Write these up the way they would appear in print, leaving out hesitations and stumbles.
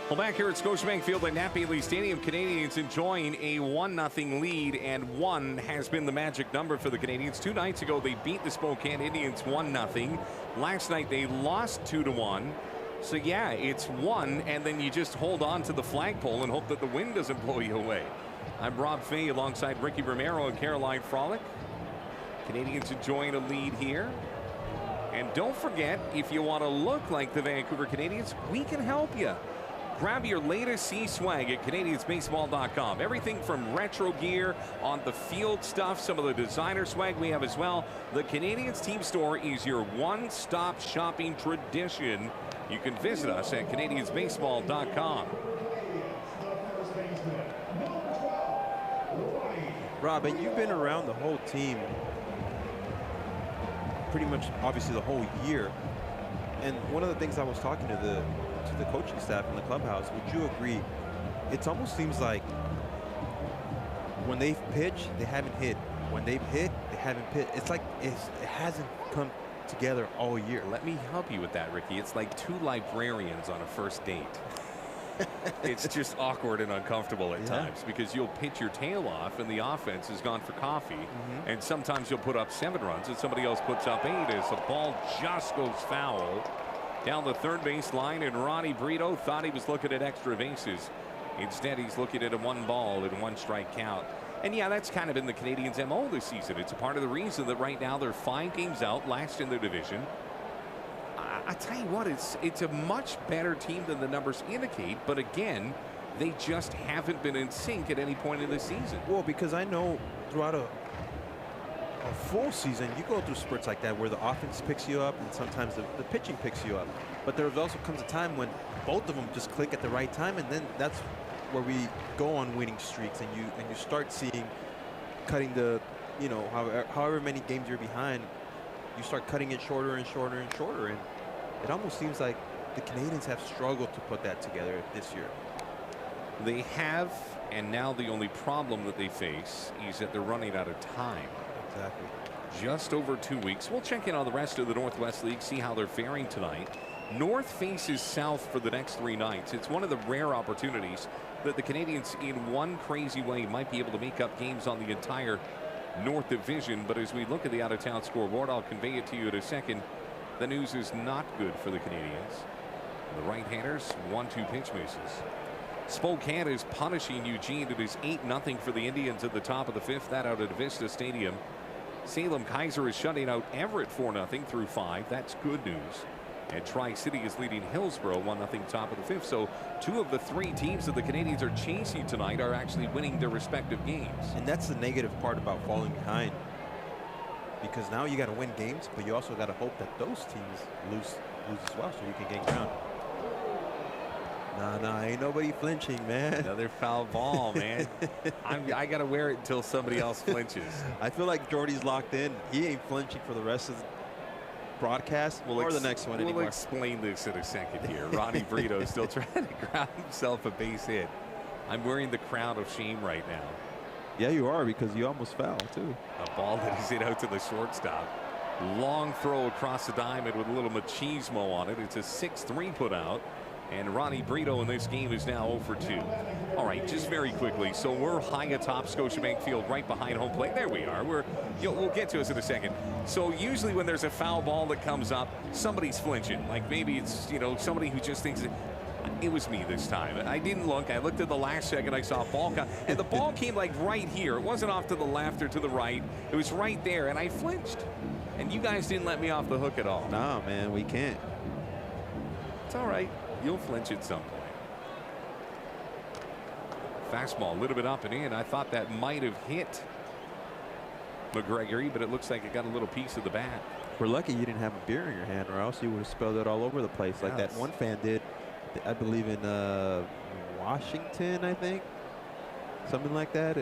Well, back here at Scotiabank Field at Nat Bailey Stadium, Canadians enjoying a 1-0 lead, and 1 has been the magic number for the Canadians. 2 nights ago, they beat the Spokane Indians 1-0. Last night, they lost 2-1. So, yeah, it's 1, and then you just hold on to the flagpole and hope that the wind doesn't blow you away. I'm Rob Fai alongside Ricky Romero and Caroline Frolic. Canadians enjoying a lead here. And don't forget, if you want to look like the Vancouver Canadians, we can help you. Grab your latest sea swag at CanadiansBaseball.com. Everything from retro gear, on the field stuff, some of the designer swag we have as well. The Canadians team store is your one-stop shopping tradition. You can visit us at CanadiansBaseball.com. Rob, and you've been around the whole team pretty much, obviously, the whole year. And one of the things I was talking to the coaching staff in the clubhouse, would you agree, it almost seems like when they've pitched, they haven't hit. When they've hit, they haven't hit. It's like it hasn't come together all year. Let me help you with that, Ricky. It's like 2 librarians on a first date. It's just awkward and uncomfortable at times because you'll pitch your tail off and the offense has gone for coffee. And sometimes you'll put up 7 runs and somebody else puts up 8 as the ball just goes foul down the third base line, and Ronnie Brito thought he was looking at extra bases. Instead, he's looking at a 1-ball and 1-strike count. And yeah, that's kind of been the Canadians' MO this season. It's a part of the reason that right now they're 5 games out, last in their division. I tell you what, it's a much better team than the numbers indicate, but again, they just haven't been in sync at any point in the season. Well, because I know throughout a full season, you go through spurts like that where the offense picks you up and sometimes the pitching picks you up. But there also comes a time when both of them just click at the right time, and then that's where we go on winning streaks, and you start seeing cutting the, you know, however many games you're behind, you start cutting it shorter and shorter and shorter. And it almost seems like the Canadians have struggled to put that together this year. They have, and now the only problem that they face is that they're running out of time. Exactly. Just over 2 weeks. We'll check in on the rest of the Northwest League, see how they're faring tonight. North faces South for the next 3 nights. It's one of the rare opportunities that the Canadians, in one crazy way, might be able to make up games on the entire North Division. But as we look at the out-of-town scoreboard, I'll convey it to you in a second. The news is not good for the Canadians. The right-handers, 1-2 pitch misses. Spokane is punishing Eugene. It is 8-0 for the Indians at the top of the 5th. That out at Vista Stadium. Salem Kaiser is shutting out Everett 4-0 through 5. That's good news. And Tri-City is leading Hillsborough 1-0 top of the 5th. So 2 of the 3 teams that the Canadians are chasing tonight are actually winning their respective games. And that's the negative part about falling behind. Because now you got to win games, but you also got to hope that those teams lose as well so you can gain ground. Nah, ain't nobody flinching, man. Another foul ball, man. I got to wear it until somebody else flinches. I feel like Jordy's locked in. He ain't flinching for the rest of the broadcast or the next one anymore. We'll explain this in a second here. Ronnie Brito is still trying to grab himself a base hit. I'm wearing the crown of shame right now. Yeah, you are, because you almost fouled, too. A ball that is hit out to the shortstop. Long throw across the diamond with a little machismo on it. It's a 6-3 put out. And Ronnie Brito in this game is now 0 for 2. All right, just very quickly. So we're high atop Scotiabank Field, right behind home plate. There we are. We'll get to us in a second. So usually when there's a foul ball that comes up, somebody's flinching. Like maybe it's, you know, somebody who just thinks it was me this time. I didn't look. I looked at the last second. I saw a ball come, and the ball came like right here. It wasn't off to the left or to the right. It was right there, and I flinched. And you guys didn't let me off the hook at all. No, man, we can't. It's all right. You'll flinch at some point. Fastball a little bit up and in. I thought that might have hit McGregory, but it looks like it got a little piece of the bat. We're lucky you didn't have a beer in your hand, or else you would have spilled it all over the place like that one fan did. I believe in Washington, I think. Something like that.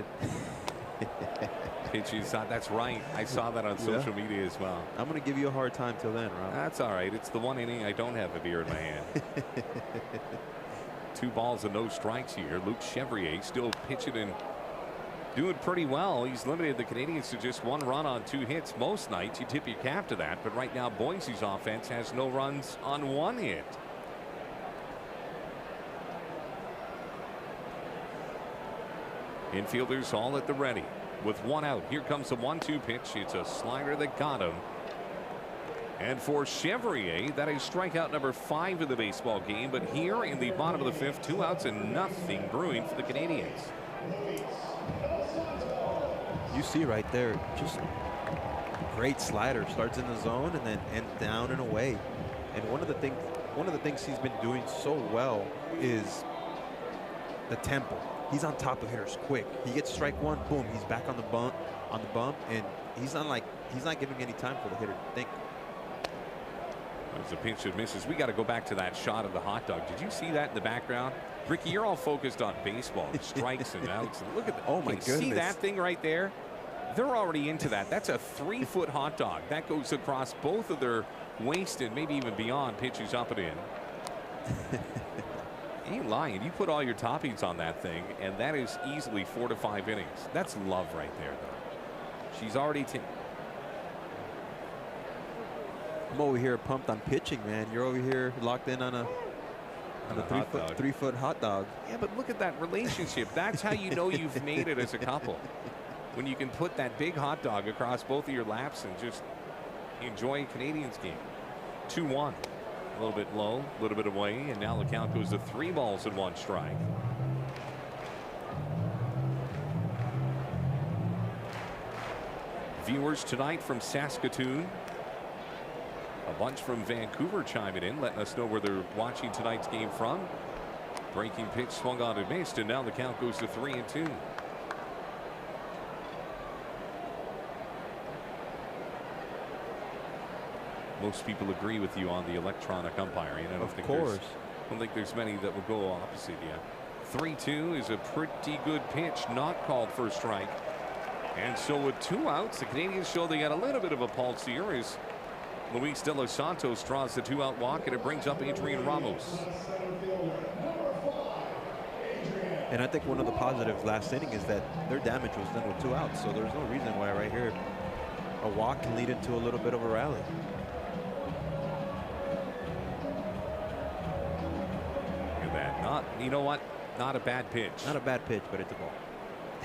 Pitches, that's right. I saw that on social media as well. I'm going to give you a hard time till then, Rob. That's all right. It's the one inning I don't have a beer in my hand. 2 balls and no strikes here. Luke Chevrier still pitching and doing pretty well. He's limited the Canadians to just 1 run on 2 hits most nights. You tip your cap to that. But right now, Boise's offense has no runs on 1 hit. Infielders all at the ready. With one out, here comes the 1-2 pitch. It's a slider that got him. And for Chevrier, that is strikeout number 5 of the baseball game. But here in the bottom of the 5th, 2 outs and nothing brewing for the Canadians. You see right there, just great slider. Starts in the zone and then ends down and away. And one of the things he's been doing so well is the tempo. He's on top of hitters quick. He gets strike one, boom, he's back on the bump, and he's not giving any time for the hitter to think. There's a pinch that misses. We got to go back to that shot of the hot dog. Did you see that in the background? Ricky, you're all focused on baseball, strikes and outs. And look at that. Oh my goodness. See that thing right there? They're already into that. That's a 3-foot hot dog. That goes across both of their waist and maybe even beyond. Pitches up and in. Ain't lying. You put all your toppings on that thing, and that is easily 4 to 5 innings. That's love right there, though. She's already I'm over here pumped on pitching, man. You're over here locked in on a 3-foot hot dog. Yeah, but look at that relationship. That's how you know you've made it as a couple. When you can put that big hot dog across both of your laps and just enjoy a Canadians game. 2-1. A little bit low, a little bit away, and now the count goes to 3 balls and 1 strike. Viewers tonight from Saskatoon. A bunch from Vancouver chiming in, letting us know where they're watching tonight's game from. Breaking pitch swung on and missed, and now the count goes to 3-2. Most people agree with you on the electronic umpiring. I don't think there's many that would go opposite yet. 3-2 is a pretty good pitch, not called for a strike. And so with 2 outs, the Canadians show they got a little bit of a pulse here as Luis De Los Santos draws the 2-out walk, and it brings up Adrian Ramos. And I think one of the positives last inning is that their damage was done with 2 outs, so there's no reason why right here a walk can lead into a little bit of a rally. Look at that. You know what? Not a bad pitch. Not a bad pitch, but it's a ball.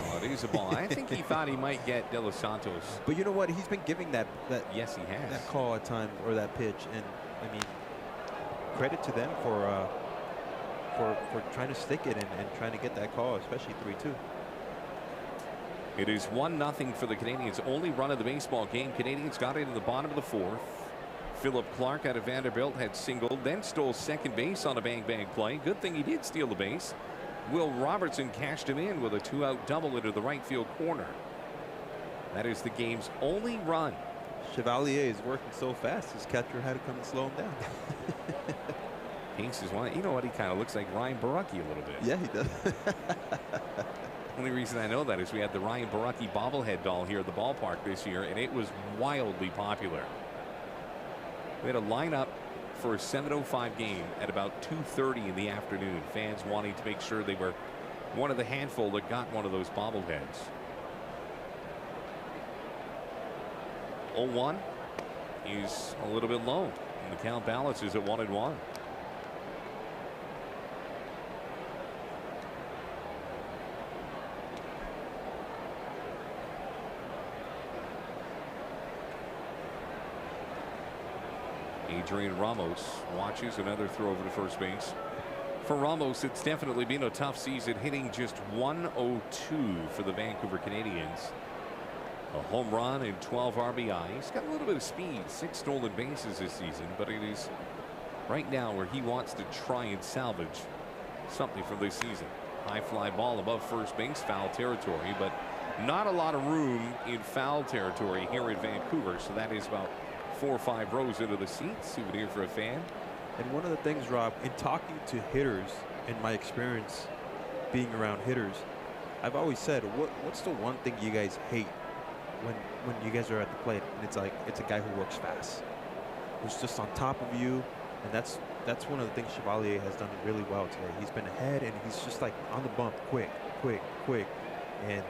Oh, it is a ball. I think he thought he might get De Los Santos. But you know what? He's been giving that yes, he has. That call at times, or that pitch, and I mean, credit to them for trying to stick it and trying to get that call, especially 3-2. It is 1-0 for the Canadians. Only run of the baseball game. Canadians got it in the bottom of the 4th. Philip Clark out of Vanderbilt had singled, then stole second base on a bang-bang play. Good thing he did steal the base. Will Robertson cashed him in with a 2-out double into the right field corner. That is the game's only run. Chevalier is working so fast, his catcher had to come and slow him down. Hinks is one. You know what? He kind of looks like Ryan Borucki a little bit. Yeah, he does. Only reason I know that is we had the Ryan Borucki bobblehead doll here at the ballpark this year, and it was wildly popular. We had a lineup for a 7:05 game at about 2:30 in the afternoon. Fans wanting to make sure they were one of the handful that got one of those bobbleheads. 0-1 is a little bit low, and the count balances at 1-1. Adrian Ramos watches another throw over to first base. For Ramos, it's definitely been a tough season, hitting just .102 for the Vancouver Canadians. A home run and 12 RBI. He's got a little bit of speed, 6 stolen bases this season, but it is right now where he wants to try and salvage something from this season. High fly ball above first base, foul territory, but not a lot of room in foul territory here in Vancouver, so that is about 4 or 5 rows into the seats. Souvenir for a fan. And one of the things, Rob, in talking to hitters, in my experience being around hitters, I've always said, what's the one thing you guys hate when you guys are at the plate? And it's like, it's a guy who works fast, who's just on top of you. And that's one of the things Chevalier has done really well today. He's been ahead, and he's just like on the bump, quick, and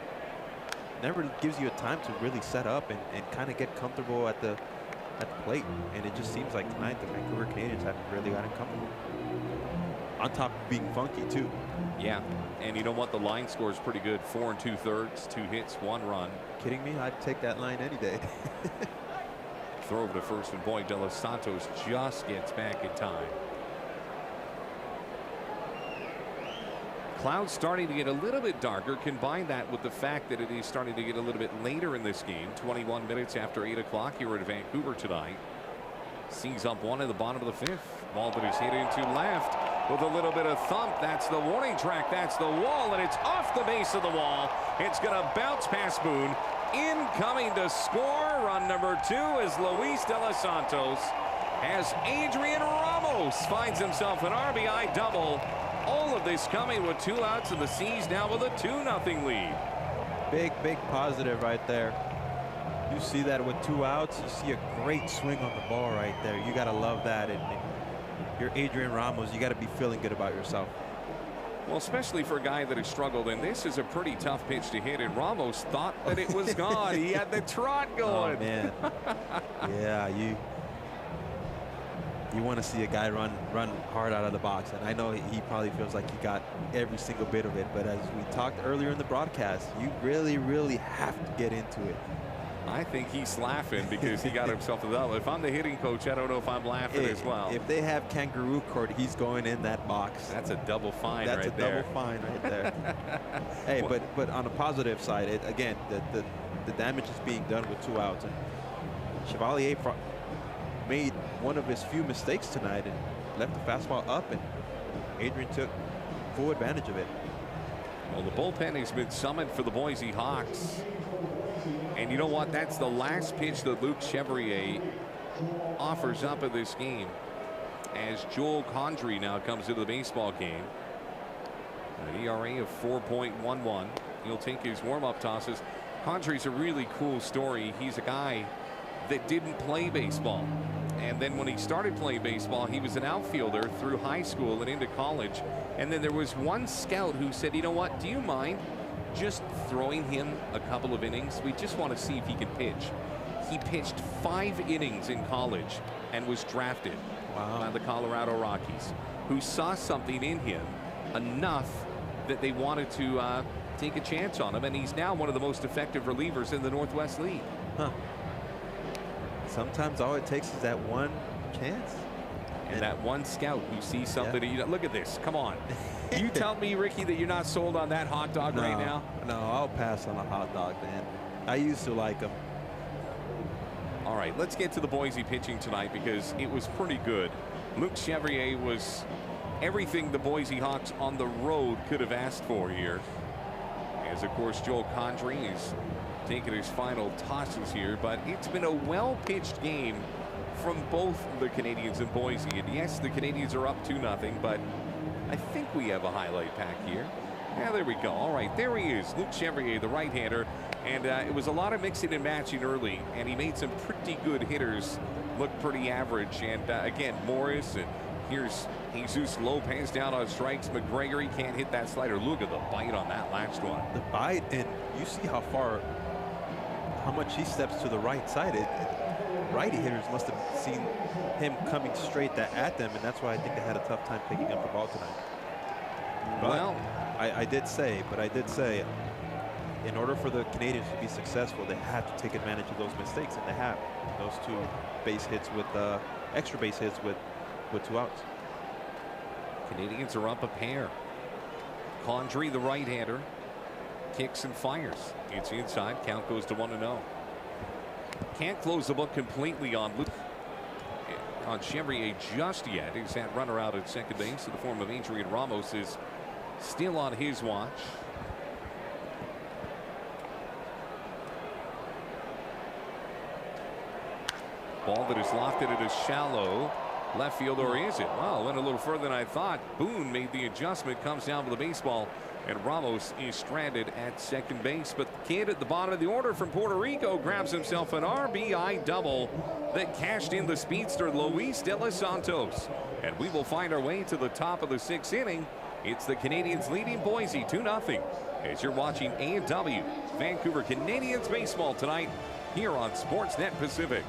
never gives you a time to really set up and kind of get comfortable at the plate. And it just seems like tonight the Vancouver Canadians haven't really gotten comfortable. on top of being funky too. Yeah, and you know what? The line score is pretty good. 4 2/3, 2 hits, 1 run. Kidding me? I'd take that line any day. Throw over to first, and boy, De Los Santos just gets back in time. Clouds starting to get a little bit darker. Combine that with the fact that it is starting to get a little bit later in this game. 21 minutes after 8 o'clock here at Vancouver tonight. Sees up 1 in the bottom of the 5th. Ball that is hit into left with a little bit of thump. That's the warning track. That's the wall, and it's off the base of the wall. It's going to bounce past Boone. Incoming to score. Run number 2 is Luis De Los Santos, as Adrian Ramos finds himself an RBI double. All of this coming with 2 outs, and the C's now with a 2-0 lead. Big positive right there. You see that with 2 outs, you see a great swing on the ball right there. You got to love that. And you're Adrian Ramos. You got to be feeling good about yourself. Well, especially for a guy that has struggled, and this is a pretty tough pitch to hit, and Ramos thought that it was gone. He had the trot going. Oh, man. Yeah, you want to see a guy run hard out of the box, and I know he probably feels like he got every single bit of it, but as we talked earlier in the broadcast, you really have to get into it. I think he's laughing because he got himself a double. If I'm the hitting coach, I don't know if I'm laughing as well. If they have kangaroo court, he's going in that box. That's a double fine That's right there. That's a double fine right there. Hey, but on the positive side, again, the damage is being done with 2 outs, and Chevalier made one of his few mistakes tonight and left the fastball up, and Adrian took full advantage of it. Well, the bullpen has been summoned for the Boise Hawks. And you know what? That's the last pitch that Luke Chevrier offers up in this game, as Joel Condrey now comes into the baseball game. An ERA of 4.11. He'll take his warm-up tosses. Condrey's a really cool story. He's a guy that didn't play baseball, and then when he started playing baseball, he was an outfielder through high school and into college. And then there was one scout who said, you know what, do you mind just throwing him a couple of innings? We just want to see if he can pitch. He pitched 5 innings in college and was drafted by the Colorado Rockies, who saw something in him enough that they wanted to take a chance on him, and he's now one of the most effective relievers in the Northwest League. Sometimes all it takes is that one chance. And that one scout who sees something. Yeah. Look at this. Come on. You tell me, Ricky, that you're not sold on that hot dog right now? No, I'll pass on a hot dog, man. I used to like him. All right, let's get to the Boise pitching tonight, because it was pretty good. Luke Chevrier was everything the Boise Hawks on the road could have asked for here. As, of course, Joel Condrey is taking his final tosses here, but it's been a well-pitched game from both the Canadians and Boise. And yes, the Canadians are up 2-0, but I think we have a highlight pack here. Yeah, there we go. All right, there he is, Luke Chevrier, the right-hander. And it was a lot of mixing and matching early, and he made some pretty good hitters look pretty average. And again, Morris, and here's Jesus Lopez down on strikes. McGregor, he can't hit that slider. Look at the bite on that last one. The bite, and you see how much he steps to the right side. Righty hitters must have seen him coming straight at them, and that's why I think they had a tough time picking up the ball tonight. But well, I did say, in order for the Canadians to be successful, they have to take advantage of those mistakes, and they have. Those 2 base hits with extra base hits with 2 outs. Canadians are up a pair. Condrey, the right-hander, kicks and fires. It's inside. Count goes to 1-0. Can't close the book completely on Chevrier just yet. He's that runner out at second base in the form of Adrian Ramos is still on his watch. Ball that is lofted, it is shallow left field, or is it? Well, went a little further than I thought. Boone made the adjustment, comes down with the baseball, and Ramos is stranded at second base. But the kid at the bottom of the order from Puerto Rico grabs himself an RBI double that cashed in the speedster Luis De Los Santos. And we will find our way to the top of the 6th inning. It's the Canadians leading Boise 2-0 as you're watching A&W Vancouver Canadians baseball tonight here on Sportsnet Pacific.